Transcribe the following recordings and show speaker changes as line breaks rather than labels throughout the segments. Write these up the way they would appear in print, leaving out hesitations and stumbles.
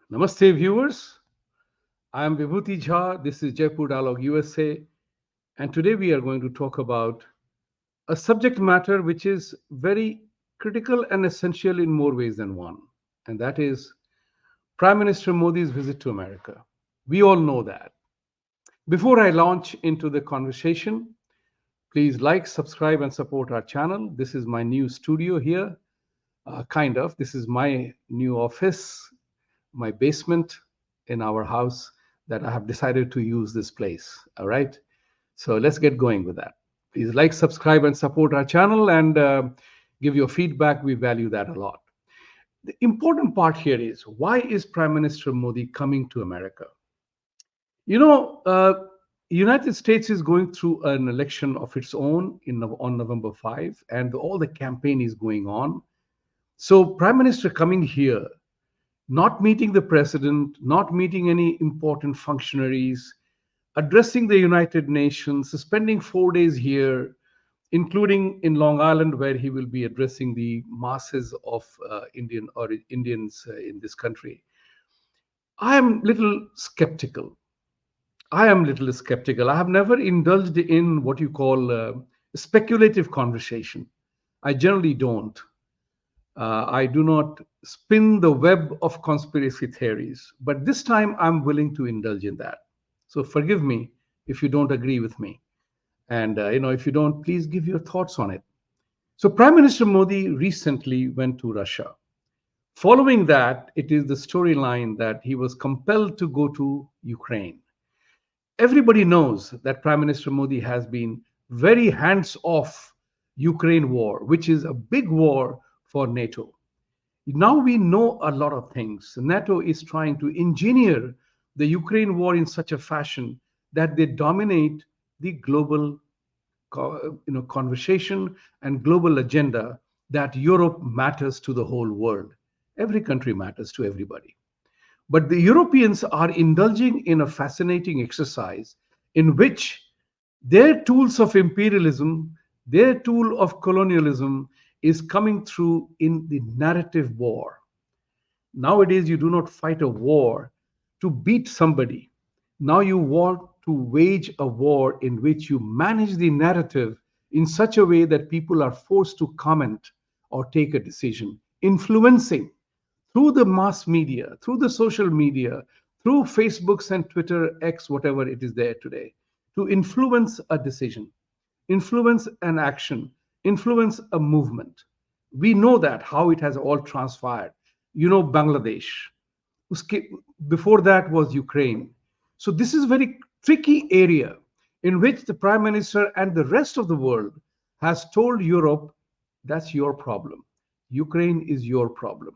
Namaste, viewers. I am Vibhuti Jha. This is Jaipur Dialogue USA. And today we are going to talk about a subject matter which is very critical and essential in more ways than one. And that is Prime Minister Modi's visit to America. We all know that. Before I launch into the conversation, please like, subscribe, and support our channel. This is my new studio here. Kind of. This is my new office, my basement in our house that I have decided to use this place. All right. So let's get going with that. Please like, subscribe, and support our channel and give your feedback. We value that a lot. The important part here is why is Prime Minister Modi coming to America? You know, United States is going through an election of its own on November 5, and all the campaign is going on. So Prime Minister coming here, not meeting the president, not meeting any important functionaries, addressing the United Nations, spending 4 days here, including in Long Island, where he will be addressing the masses of Indians in this country. I am little skeptical. I am little skeptical. I have never indulged in what you call speculative conversation. I generally don't. I do not spin the web of conspiracy theories, but this time I'm willing to indulge in that. So forgive me if you don't agree with me. And if you don't, please give your thoughts on it. So Prime Minister Modi recently went to Russia. Following that, it is the storyline that he was compelled to go to Ukraine. Everybody knows that Prime Minister Modi has been very hands off Ukraine war, which is a big war for NATO. Now we know a lot of things. NATO is trying to engineer the Ukraine war in such a fashion that they dominate the global conversation and global agenda, that Europe matters to the whole world. Every country matters to everybody. But the Europeans are indulging in a fascinating exercise in which their tools of imperialism, their tool of colonialism is coming through in the narrative war. Nowadays, you do not fight a war to beat somebody. Now you want to wage a war in which you manage the narrative in such a way that people are forced to comment or take a decision, influencing through the mass media, through the social media, through Facebooks and Twitter, X, whatever it is there today, to influence a decision, influence an action, influence a movement. We know that how it has all transpired. You know, Bangladesh. Before that was Ukraine. So this is a very tricky area in which the Prime Minister and the rest of the world has told Europe, that's your problem. Ukraine is your problem.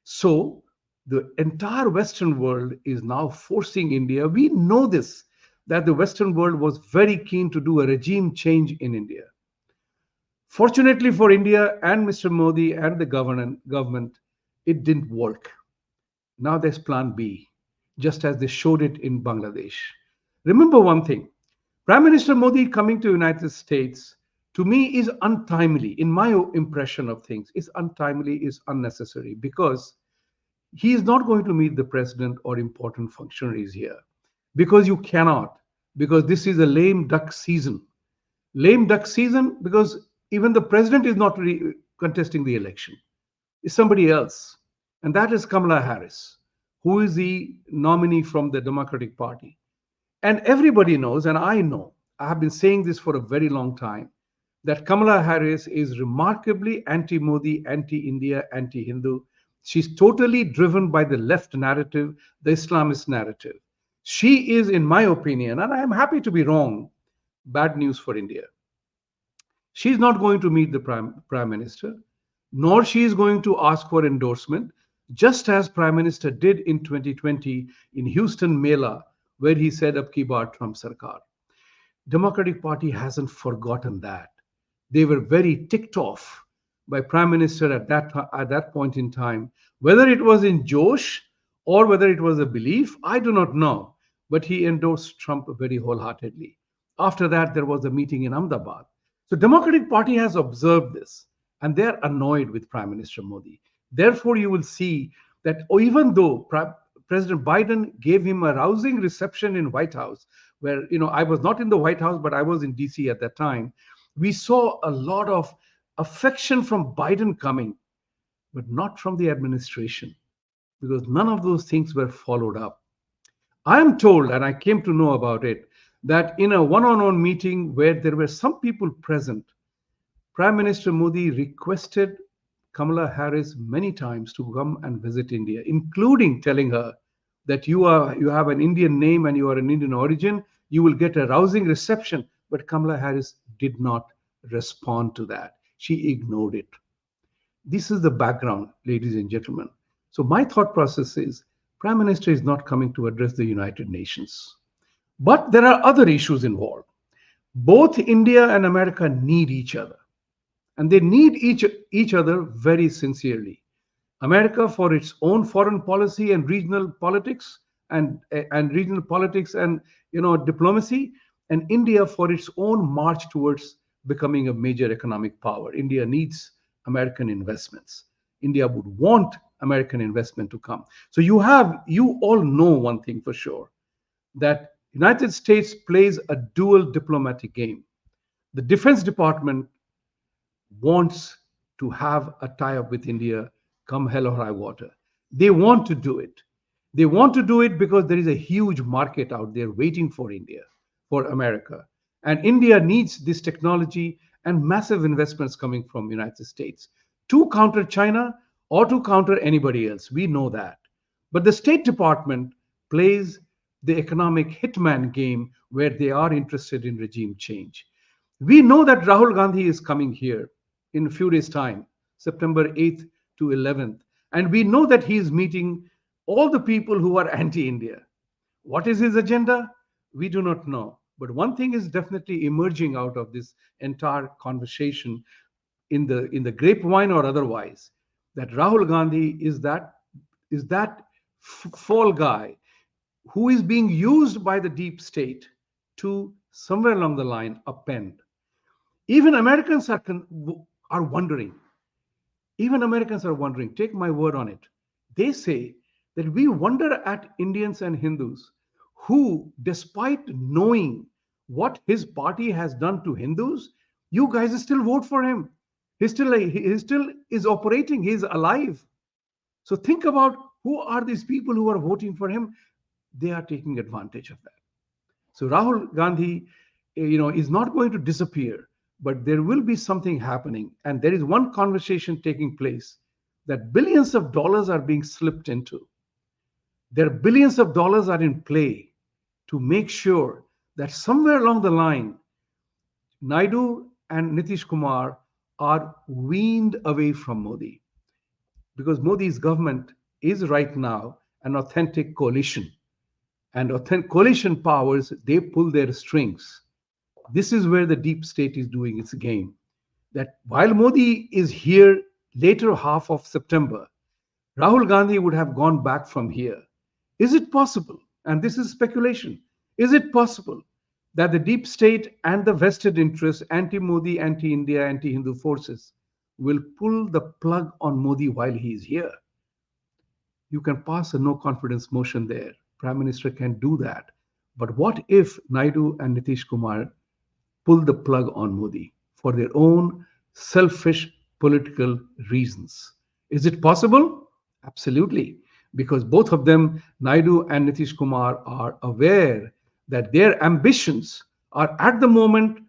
So the entire Western world is now forcing India. We know this, that the Western world was very keen to do a regime change in India. Fortunately for India and Mr. Modi and the government, it didn't work. Now there's plan B, just as they showed it in Bangladesh. Remember one thing, Prime Minister Modi coming to United States, to me, is untimely. In my impression of things, is untimely, is unnecessary, because he is not going to meet the president or important functionaries here. Because you cannot, because this is a lame duck season. Lame duck season because even the president is not contesting the election. It's somebody else. And that is Kamala Harris, who is the nominee from the Democratic Party. And everybody knows, and I know, I have been saying this for a very long time, that Kamala Harris is remarkably anti-Modi, anti-India, anti-Hindu. She's totally driven by the left narrative, the Islamist narrative. She is, in my opinion, and I am happy to be wrong, bad news for India. She's not going to meet the prime minister, nor she is going to ask for endorsement, just as Prime Minister did in 2020 in Houston Mela, where he said, "Ab ki baar Trump Sarkar." Democratic Party hasn't forgotten that. They were very ticked off by Prime Minister at that point in time. Whether it was in Josh or whether it was a belief, I do not know. But he endorsed Trump very wholeheartedly. After that, there was a meeting in Ahmedabad. So Democratic Party has observed this, and they're annoyed with Prime Minister Modi. Therefore, you will see that even though President Biden gave him a rousing reception in White House, where I was not in the White House, but I was in DC at that time. We saw a lot of affection from Biden coming, but not from the administration, because none of those things were followed up. I am told, and I came to know about it, that in a one-on-one meeting where there were some people present, Prime Minister Modi requested Kamala Harris many times to come and visit India, including telling her that you have an Indian name and you are an Indian origin, you will get a rousing reception. But Kamala Harris did not respond to that. She ignored it. This is the background, ladies and gentlemen. So my thought process is Prime Minister is not coming to address the United Nations. But there are other issues involved. Both India and America need each other. And they need each other very sincerely. America for its own foreign policy and regional politics and diplomacy, and India for its own march towards becoming a major economic power. India needs American investments. India would want American investment to come. So you all know one thing for sure, that United States plays a dual diplomatic game. The Defense Department wants to have a tie-up with India come hell or high water. They want to do it. They want to do it because there is a huge market out there waiting for India, for America. And India needs this technology and massive investments coming from the United States to counter China or to counter anybody else. We know that. But the State Department plays the economic hitman game where they are interested in regime change. We know that Rahul Gandhi is coming here in a few days' time, September 8th to 11th. And we know that he is meeting all the people who are anti-India. What is his agenda? We do not know. But one thing is definitely emerging out of this entire conversation in the grapevine or otherwise, that Rahul Gandhi is that fall guy who is being used by the deep state to somewhere along the line append. Even Americans are wondering. Even Americans are wondering, take my word on it. They say that we wonder at Indians and Hindus who, despite knowing what his party has done to Hindus, you guys still vote for him. He still is operating. He is alive. So think about who are these people who are voting for him. They are taking advantage of that. So Rahul Gandhi, is not going to disappear, but there will be something happening. And there is one conversation taking place that billions of dollars are being slipped into. There are billions of dollars are in play to make sure that somewhere along the line, Naidu and Nitish Kumar are weaned away from Modi. Because Modi's government is right now an authentic coalition. And authentic coalition powers, they pull their strings. This is where the deep state is doing its game. That while Modi is here later half of September, Rahul Gandhi would have gone back from here. Is it possible? And this is speculation. Is it possible that the deep state and the vested interests, anti-Modi, anti-India, anti-Hindu forces will pull the plug on Modi while he is here? You can pass a no confidence motion there. Prime Minister can do that. But what if Naidu and Nitish Kumar pull the plug on Modi for their own selfish political reasons? Is it possible? Absolutely. Because both of them, Naidu and Nitish Kumar, are aware that their ambitions are at the moment,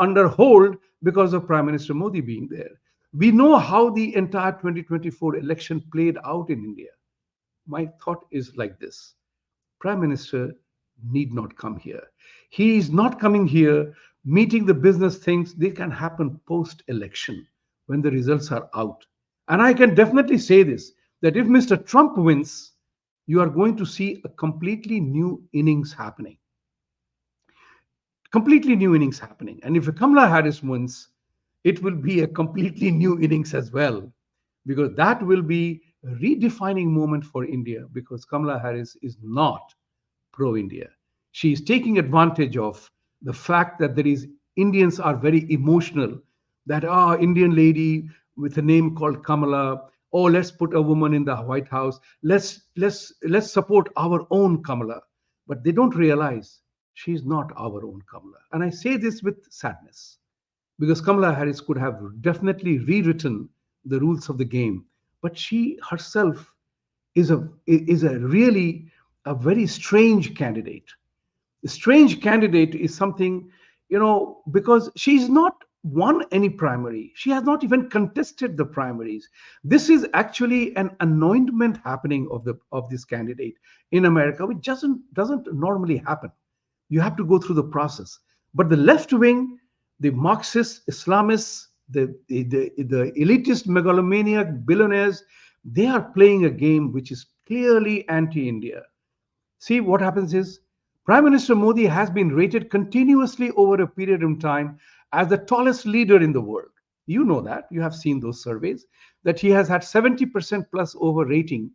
under hold because of Prime Minister Modi being there. We know how the entire 2024 election played out in India. My thought is like this. Prime Minister need not come here. He is not coming here, meeting the business things. They can happen post-election when the results are out. And I can definitely say this, that if Mr. Trump wins, you are going to see a completely new innings happening. Completely new innings happening. And if Kamala Harris wins, it will be a completely new innings as well, because that will be a redefining moment for India, because Kamala Harris is not pro-India. She is taking advantage of the fact that Indians are very emotional, that Indian lady with a name called Kamala, Oh, let's put a woman in the White House. Let's support our own Kamala. But they don't realize she's not our own Kamala. And I say this with sadness because Kamala Harris could have definitely rewritten the rules of the game, but she herself is a really a very strange candidate. A strange candidate is something, because she's not won any primary. She has not even contested the primaries. This is actually an anointment happening of this candidate in America, which doesn't normally happen. You have to go through the process. But the left wing, the Marxist Islamists, the elitist megalomaniac billionaires, they are playing a game which is clearly anti-India. See, what happens is Prime Minister Modi has been rated continuously over a period of time as the tallest leader in the world. You know that. You have seen those surveys that he has had 70% plus over rating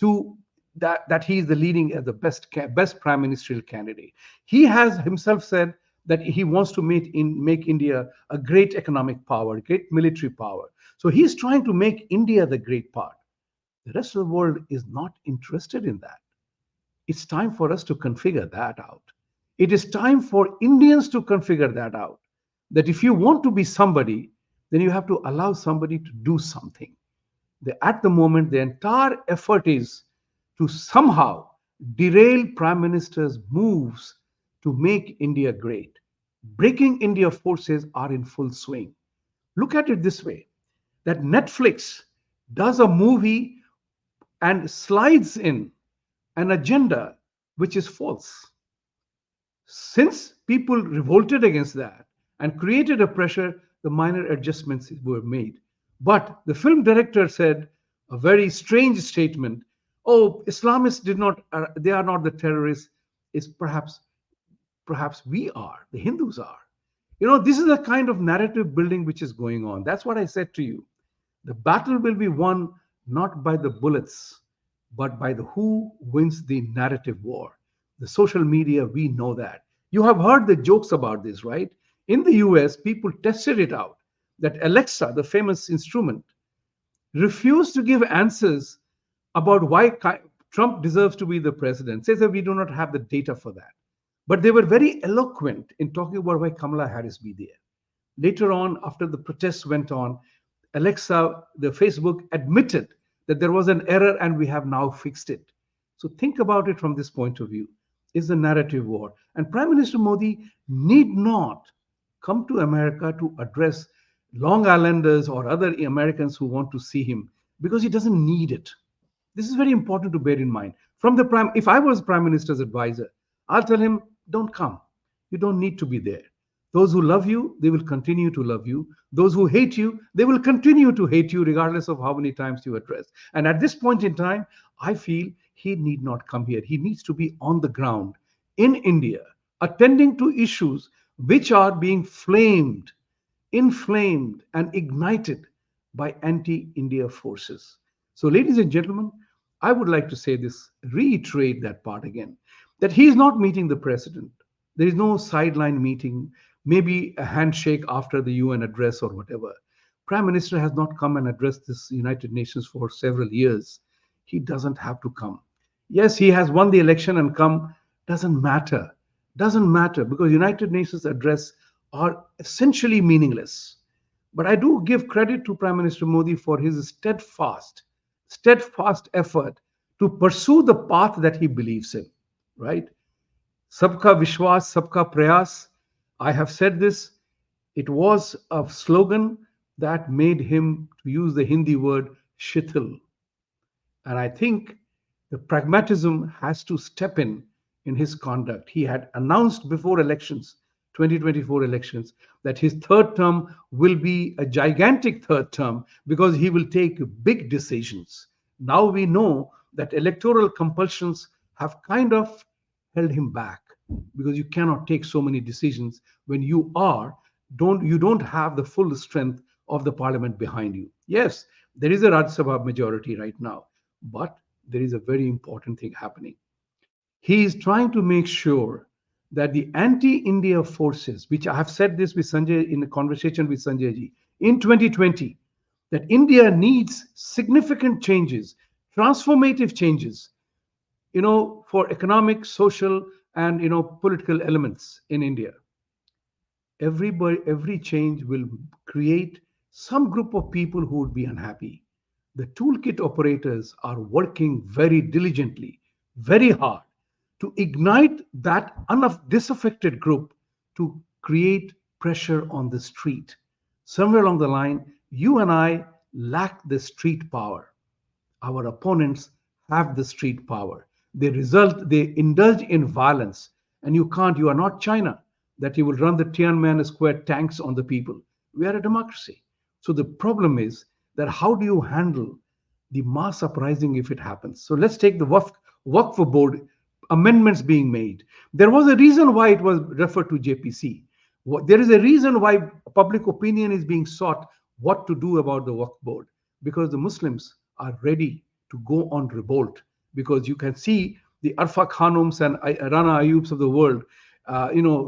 to that he is the leading as the best prime ministerial candidate. He has himself said that he wants to make India a great economic power, great military power. So he's trying to make India the great part. The rest of the world is not interested in that. It's time for us to configure that out. It is time for Indians to configure that out. That if you want to be somebody, then you have to allow somebody to do something. At the moment, the entire effort is to somehow derail Prime Minister's moves to make India great. Breaking India forces are in full swing. Look at it this way, that Netflix does a movie and slides in an agenda which is false. Since people revolted against that and created a pressure, the minor adjustments were made. But the film director said a very strange statement. Oh, Islamists they are not the terrorists. Is perhaps we are, the Hindus are. This is the kind of narrative building which is going on. That's what I said to you. The battle will be won not by the bullets, but by the who wins the narrative war. The social media, we know that. You have heard the jokes about this, right? In the US, people tested it out that Alexa, the famous instrument, refused to give answers about why Trump deserves to be the president, says that we do not have the data for that. But they were very eloquent in talking about why Kamala Harris be there. Later on, after the protests went on, Alexa, the Facebook, admitted that there was an error and we have now fixed it. So think about it from this point of view. Is the narrative war. And Prime Minister Modi need not come to America to address Long Islanders or other Americans who want to see him because he doesn't need it. This is very important to bear in mind. If I was Prime Minister's advisor, I'll tell him, don't come. You don't need to be there. Those who love you, they will continue to love you. Those who hate you, they will continue to hate you regardless of how many times you address. And at this point in time, I feel he need not come here. He needs to be on the ground in India, attending to issues which are being inflamed, and ignited by anti-India forces. So, ladies and gentlemen, I would like to say this, reiterate that part again, that he is not meeting the president. There is no sideline meeting, maybe a handshake after the UN address or whatever. Prime Minister has not come and addressed this United Nations for several years. He doesn't have to come. Yes, he has won the election and come. Doesn't matter. Doesn't matter because United Nations address are essentially meaningless. But I do give credit to Prime Minister Modi for his steadfast effort to pursue the path that he believes in, right? Sabka Vishwas, Sabka Prayas. I have said this. It was a slogan that made him, to use the Hindi word, shithil. And I think the pragmatism has to step in his conduct. He had announced before elections, 2024 elections, that his third term will be a gigantic third term because he will take big decisions. Now we know that electoral compulsions have kind of held him back because you cannot take so many decisions when you don't have the full strength of the parliament behind you. Yes, there is a Rajya Sabha majority right now, but there is a very important thing happening. He is trying to make sure that the anti-India forces, which I have said this with Sanjay in a conversation with Sanjay ji, in 2020, that India needs significant changes, transformative changes, for economic, social, and political elements in India. Every change will create some group of people who would be unhappy. The toolkit operators are working very diligently, very hard to ignite that disaffected group to create pressure on the street. Somewhere along the line, you and I lack the street power. Our opponents have the street power. They indulge in violence. And you are not China, that you will run the Tiananmen Square tanks on the people. We are a democracy. So the problem is that how do you handle the mass uprising if it happens? So let's take the Waqf board amendments being made. There was a reason why it was referred to JPC. There is a reason why public opinion is being sought what to do about the Waqf board, because the Muslims are ready to go on revolt, because you can see the Arfa Khanums and Rana Ayubs of the world,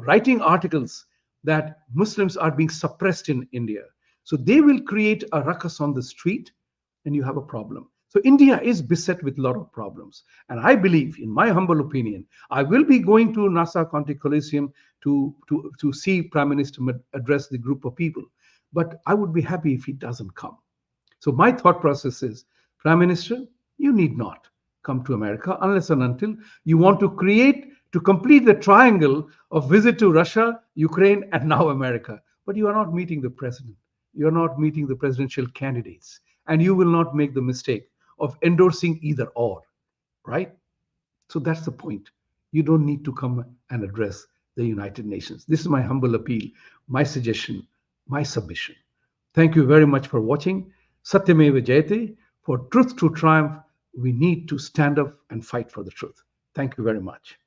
writing articles that Muslims are being suppressed in India. So they will create a ruckus on the street, and you have a problem. So India is beset with a lot of problems. And I believe, in my humble opinion, I will be going to Nassau County Coliseum to see Prime Minister address the group of people. But I would be happy if he doesn't come. So my thought process is, Prime Minister, you need not come to America unless and until you want to complete the triangle of visit to Russia, Ukraine, and now America. But you are not meeting the president. You are not meeting the presidential candidates. And you will not make the mistake of endorsing either or, right? So that's the point. You don't need to come and address the United Nations. This is my humble appeal, my suggestion, my submission. Thank you very much for watching. Satyameva Jayate. For truth to triumph, we need to stand up and fight for the truth. Thank you very much.